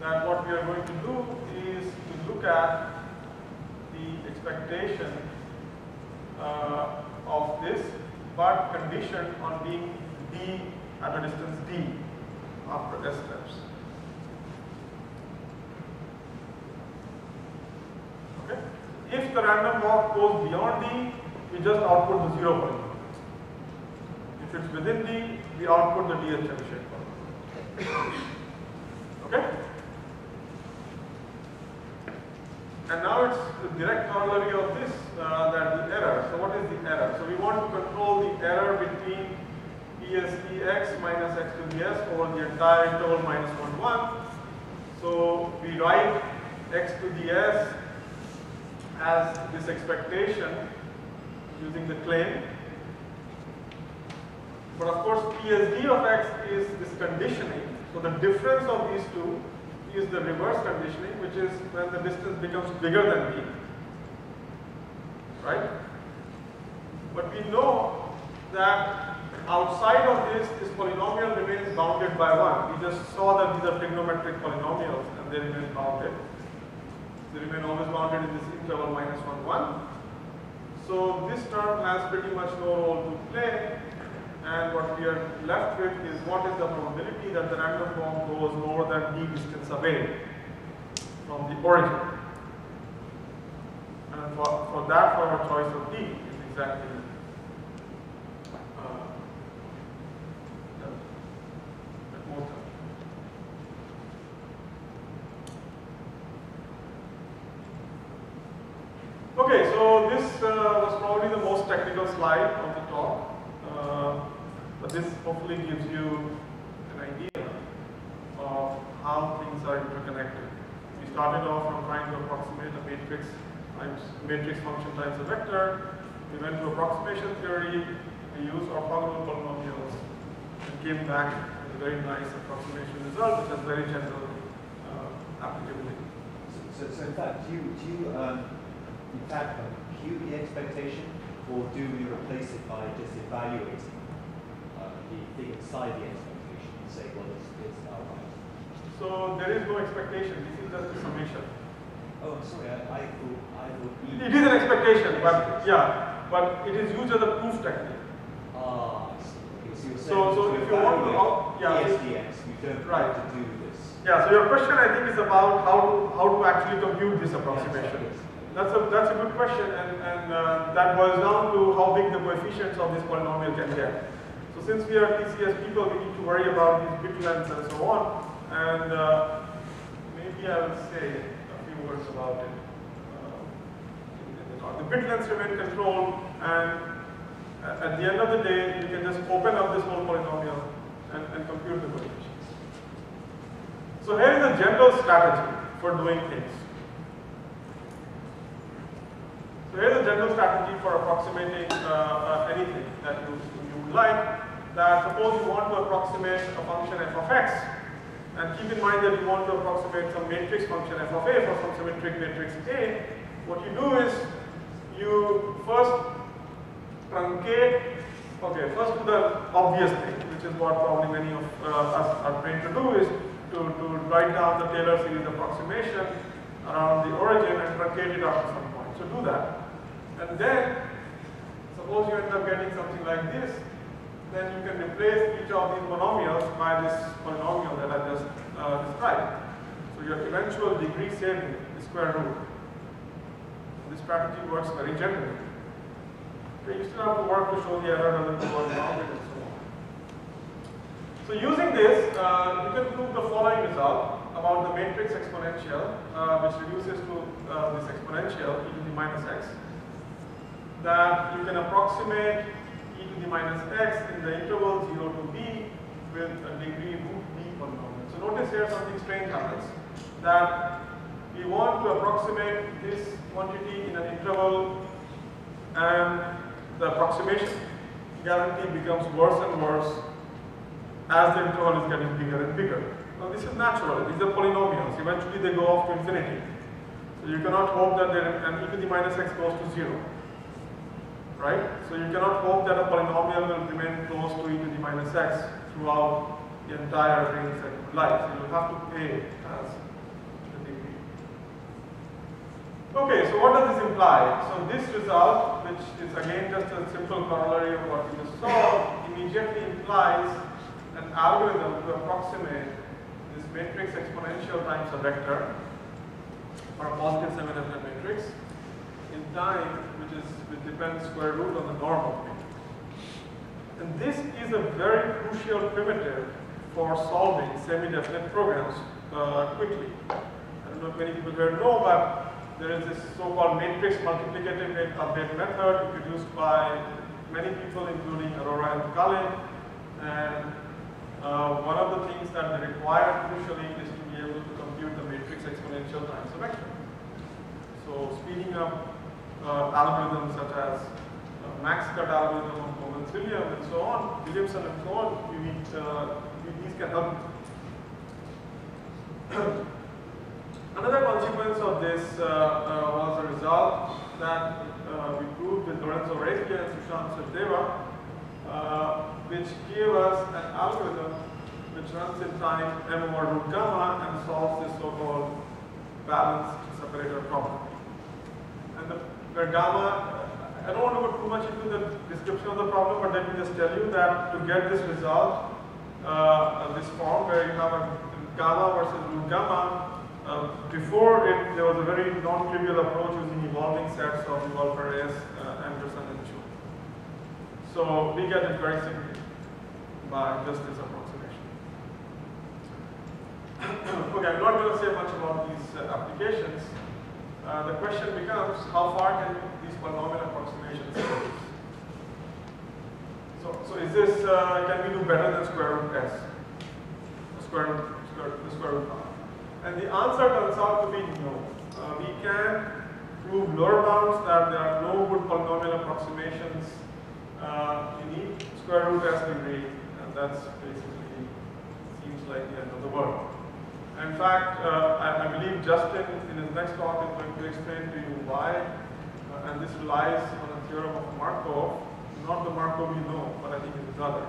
That what we are going to do is to look at the expectation of this, but conditioned on being d at a distance d after s steps. Okay? If the random walk goes beyond d, we just output the 0 polynomial. If it's within d, we output the ds Chebyshev polynomial. Okay? And now it's the direct corollary of this, that the error. So what is the error? So we want to control the error between ES minus x to the s over the entire interval minus 1, 1. So we write x to the s as this expectation using the claim. But of course, PSD of x is this conditioning. So the difference of these two is the reverse conditioning, which is when the distance becomes bigger than d. Right? But we know that outside of this polynomial remains bounded by 1. We just saw that these are trigonometric polynomials and they remain bounded. They remain always bounded in this interval minus 1, 1. So this term has pretty much no role to play. And what we are left with is what is the probability that the random form goes more than d distance away from the origin. And for that, for our choice of d is exactly that more term. Okay, so this was probably the most technical slide of the talk. But this hopefully gives you an idea of how things are interconnected. We started off from trying to approximate a matrix function times a vector. We went to approximation theory. We used orthogonal polynomials and came back with a very nice approximation result, which has very general applicability. So in fact, do you in fact compute the expectation, or do we replace it by just evaluating the thing inside the expectation and say, well, it's now right? So there is no expectation. This is just a summation. Oh, I'm sorry. I thought it is an expectation, but yeah, but it is used as a proof technique. Ah, I see. Okay, so you're saying so if you want to, ESDX, you don't have to do this. Yeah. So your question, I think, is about how to actually compute this approximation. That's a good question, and that boils down to how big the coefficients of this polynomial can get. So since we are TCS people, we need to worry about these bit lengths and so on. And maybe I will say a few words about it. The bit lengths remain controlled, and at the end of the day, you can just open up this whole polynomial and compute the coefficients. So here is a general strategy. for doing things. So here's a general strategy for approximating anything that you would like. That suppose you want to approximate a function f of x, and keep in mind that you want to approximate some matrix function f of a for some symmetric matrix A. What you do is you first truncate. Okay, first do the obvious thing, which is what probably many of us are trained to do, is to write down the Taylor series approximation around the origin and truncate it out at some point. So do that. And then, suppose you end up getting something like this, then you can replace each of these monomials by this polynomial that I just described. So your eventual degree saving is square root. This strategy works very generally. Okay, you still have to work to show the error doesn't go unbounded and so on. So using this, you can prove the following result about the matrix exponential, which reduces to this exponential e to the minus x. That you can approximate e to the minus x in the interval 0 to b with a degree root b polynomial. So notice here something strange happens, that we want to approximate this quantity in an interval, and the approximation guarantee becomes worse and worse as the interval is getting bigger and bigger. Now this is natural, these are polynomials, eventually they go off to infinity. So you cannot hope that an e to the minus x goes to 0. Right? So you cannot hope that a polynomial will remain close to e to the minus x throughout the entire range that you would like. So you have to pay as the degree. Okay, so what does this imply? So this result, which is again just a simple corollary of what we just saw, immediately implies an algorithm to approximate this matrix exponential times a vector, or a positive semi-definite matrix, in time, which depends square root on the norm of it. And this is a very crucial primitive for solving semi-definite programs quickly. I don't know if many people here know, but there is this so-called matrix multiplicative update method introduced by many people, including Aurora and Kalin. And one of the things that they require crucially is to be able to compute the matrix exponential times a vector. So speeding up algorithms such as max cut algorithm of Bowman-Williams and so on, Williamson and so on, these can help. Another consequence of this was a result that we proved with Lorenzo Orecchia and Sushant Sachdeva, which gave us an algorithm which runs in time m over root gamma and solves this so-called balanced separator problem. And where gamma, I don't want to go too much into the description of the problem, but let me just tell you that to get this result, this form where you have a gamma versus root gamma, before it, there was a very non-trivial approach using evolving sets of Evolver-S, Anderson, and Chu. So we get it very simply by just this approximation. Okay, I'm not going to say much about these applications. The question becomes, how far can these polynomial approximations go? So is this, can we do better than square root s? The square root power. And the answer turns out to be no. We can prove lower bounds that there are no good polynomial approximations. You need square root s degree, and that's basically seems like the end of the world. In fact, I believe Justin in his next talk is going to explain to you why, and this relies on a theorem of Markov, not the Markov we know, but I think it's his other,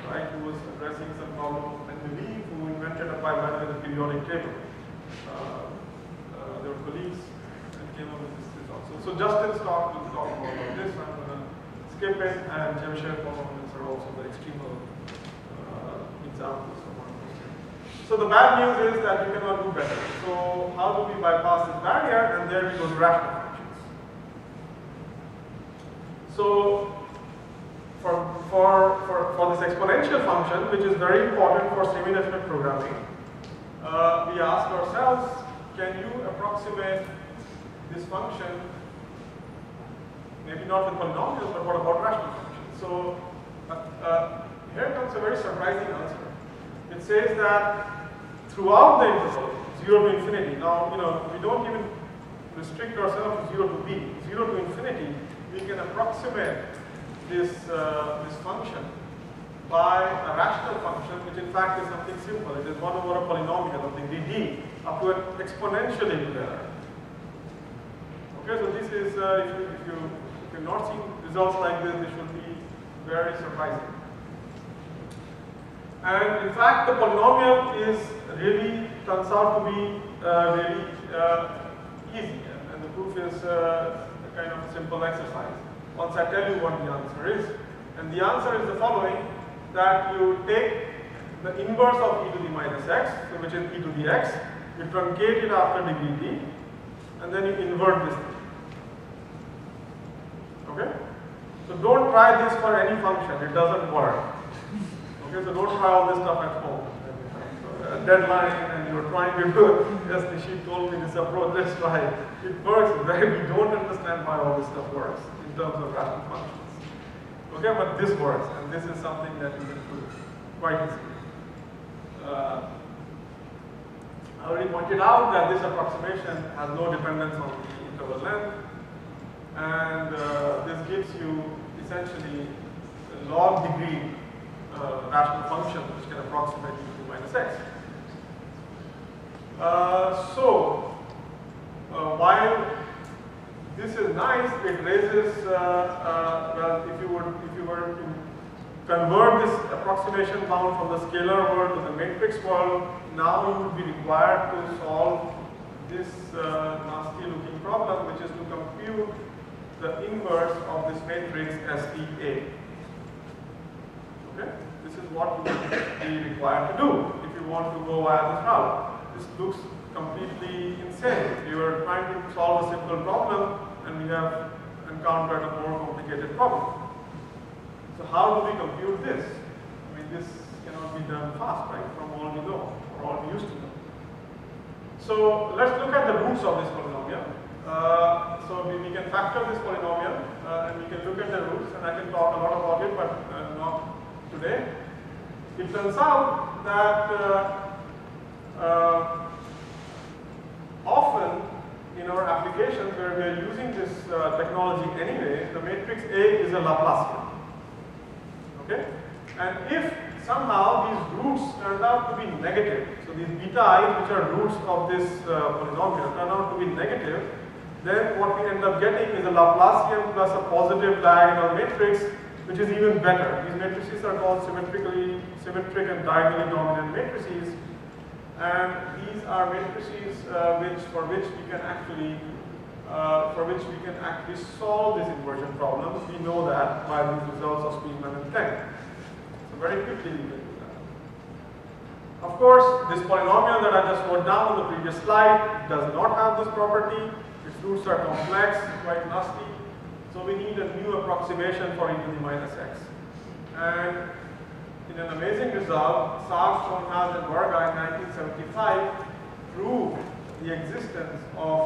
right? Who was addressing some problem, I believe, who invented a binomial periodic table. There were colleagues that came up with this result. So Justin's talk will talk more about this. I'm going to skip it, and Chebyshev polynomials are also the extreme examples of one of those things. So the bad news is that you cannot do better. So how do we bypass this barrier? And there we go to rational functions. So for this exponential function, which is very important for semi-definite programming, we ask ourselves, can you approximate this function, maybe not with polynomials, but what about rational functions? So here comes a very surprising answer. It says that throughout the interval, 0 to infinity. Now, we don't even restrict ourselves to 0 to b. 0 to infinity, we can approximate this function by a rational function, which in fact is something simple. It is 1 over a polynomial of degree d up to an exponentially to the error. Okay, so this is, if you've not seen results like this should be very surprising. And in fact, the polynomial turns out to be really easy, and the proof is a kind of simple exercise. Once I tell you what the answer is, and the answer is the following, that you take the inverse of e to the minus x, so which is e to the x, you truncate it after degree d, and then you invert this thing. Okay? So don't try this for any function, it doesn't work. Okay, so don't try all this stuff at home. A deadline and you're trying to do it. Yes, Nishi told me this approach, let's try it. It works, right? We don't understand why all this stuff works in terms of rational functions. Okay, but this works, and this is something that you can prove quite easily. I already pointed out that this approximation has no dependence on the interval length, and this gives you essentially a log degree rational function which can approximate e to the minus x. While this is nice, it raises, well, if you were to convert this approximation bound from the scalar world to the matrix world, now you would be required to solve this nasty looking problem, which is to compute the inverse of this matrix SPA. Okay? This is what you would be required to do if you want to go via this route. This looks completely insane. You are trying to solve a simple problem and we have encountered a more complicated problem. So how do we compute this? I mean, this cannot be done fast, right, from all we know, or all we used to know. So let's look at the roots of this polynomial. So we can factor this polynomial and we can look at the roots, and I can talk a lot about it, but not today. It turns out that often in our applications where we are using this technology anyway, the matrix A is a Laplacian. Okay? And if somehow these roots turn out to be negative, so these beta i's, which are roots of this polynomial, turn out to be negative, then what we end up getting is a Laplacian plus a positive diagonal matrix, which is even better. These matrices are called symmetric and diagonally dominant matrices, and these are matrices for which we can actually solve this inversion problem. We know that by these results of Spielmann and Klenk. So very quickly we can do that. Of course, this polynomial that I just wrote down on the previous slide does not have this property. Its roots are complex, quite nasty. So we need a new approximation for e to the minus x. And in an amazing result, Saar, Schoenhaus, and Varga in 1975 proved the existence of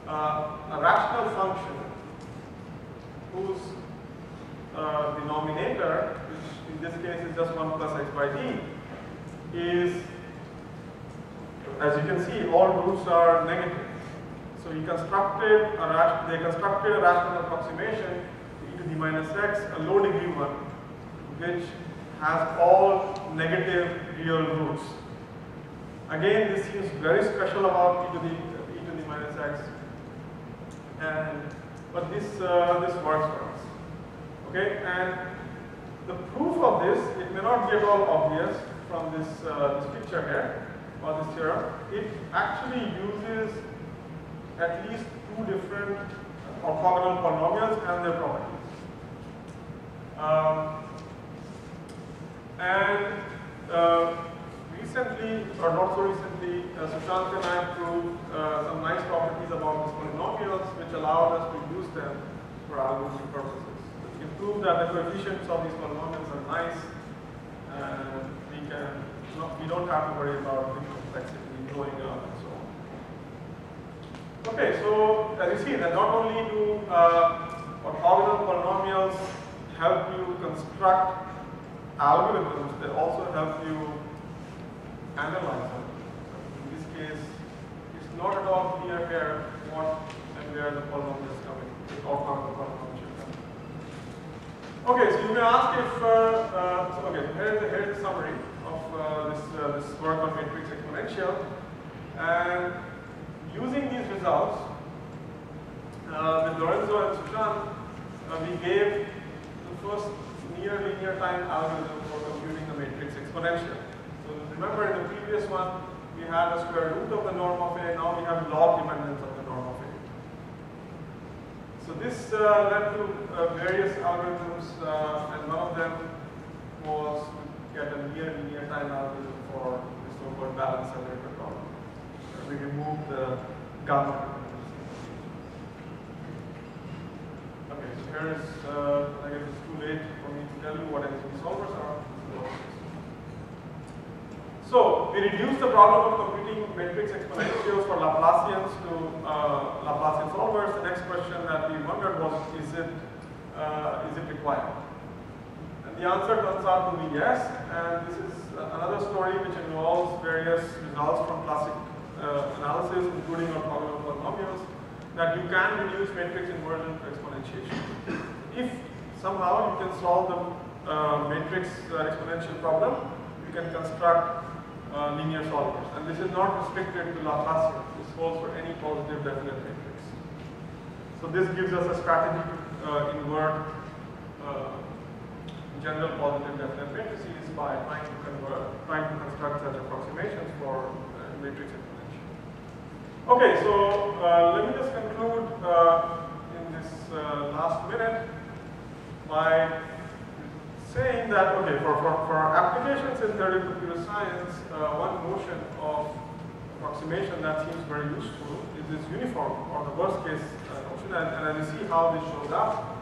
a rational function whose denominator, which in this case is just 1 plus x by d, is, as you can see, all roots are negative. So they constructed a rational approximation to e to the minus x, a low degree one, which has all negative real roots. Again, this seems very special about e to the minus x, but this works for us. Okay, and the proof of this, it may not be at all obvious from this picture here or this theorem. It actually uses at least two different orthogonal polynomials and their properties. Recently, or not so recently, Sushant and I proved some nice properties about these polynomials which allowed us to use them for algorithmic purposes. We can prove that the coefficients of these polynomials are nice, and we don't have to worry about the complexity going up and so on. Okay, so as you see, that not only do orthogonal polynomials help you construct algorithms, they also help you analyze them. In this case, it's not at all clear here what and where the polynomials come in, the orthogonal polynomials should come in. Okay, so you may ask if, here's the summary of this work on matrix exponential. And using these results, with Lorenzo and Sujan, we gave the first near linear time algorithm for computing the matrix exponential. So remember in the previous one, we had a square root of the norm of A, now we have log dependence of the norm of A. So this led to various algorithms, and one of them was to get a near linear time algorithm for the so-called balance separator problem. We removed the gamma. Okay, so here is, I guess it's too late for me to tell you what NCB solvers are. So, we reduced the problem of computing matrix exponentials for Laplacians to Laplacian solvers. The next question that we wondered was, is it required? And the answer turns out to be yes. And this is another story which involves various results from classic analysis, including orthogonal polynomials, that you can reduce matrix inversion to exponentiation. If somehow you can solve the matrix exponential problem, you can construct linear solvers. And this is not restricted to Laplacian. This holds for any positive definite matrix. So this gives us a strategy to invert general positive definite matrices by trying to construct such approximations for matrix exponential. Okay, so let me just conclude in this last minute by saying that, okay, for applications in theoretical computer science, one notion of approximation that seems very useful is this uniform, or the worst case notion, and you see how this shows up.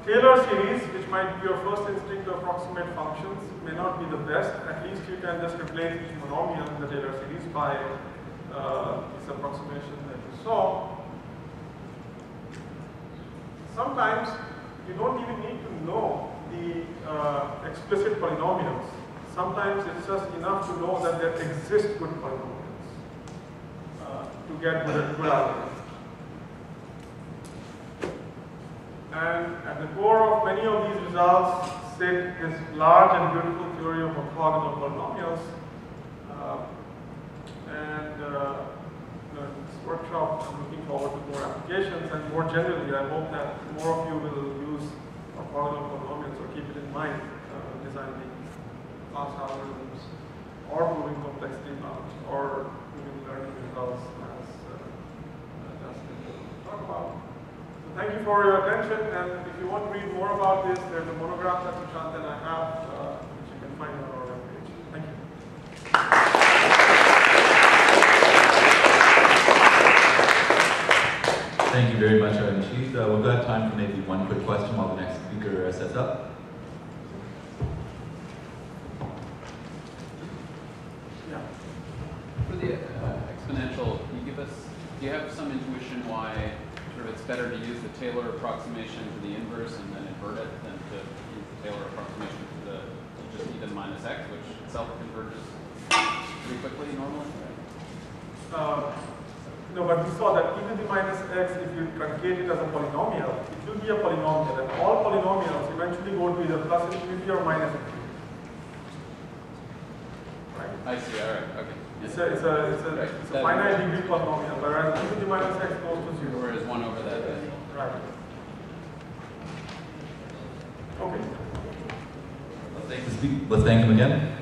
Taylor series, which might be your first instinct to approximate functions, may not be the best. At least you can just replace each monomial in the Taylor series by this approximation that you saw. Sometimes you don't even need to know the explicit polynomials. Sometimes it's just enough to know that there exist good polynomials to get good algorithms. And at the core of many of these results sit this large and beautiful theory of orthogonal polynomials. This workshop, I'm looking forward to more applications, and more generally, I hope that more of you will use orthogonal polynomials or keep it in mind designing fast algorithms or moving complexity bounds or moving learning results as Justin will talk about. So thank you for your attention, and if you want to read more about this, there's a monograph that Sushant and I have, which you can find on our webpage. Thank you. Thank you very much, Nishit. We've got time for maybe one quick question while the next speaker sets up. Yeah. For the exponential, can you do you have some intuition why sort of it's better to use the Taylor approximation to the inverse and then invert it than to use the Taylor approximation to just even minus x, which itself converges pretty quickly normally? No, but we saw that even the minus x, if you truncate it as a polynomial, it will be a polynomial, and all polynomials eventually go to either plus infinity or minus infinity. Right? I see. All right. Okay. It's a finite degree polynomial, whereas even the minus x goes to 0. Whereas 1 over that. Right. Okay. Let's thank him again.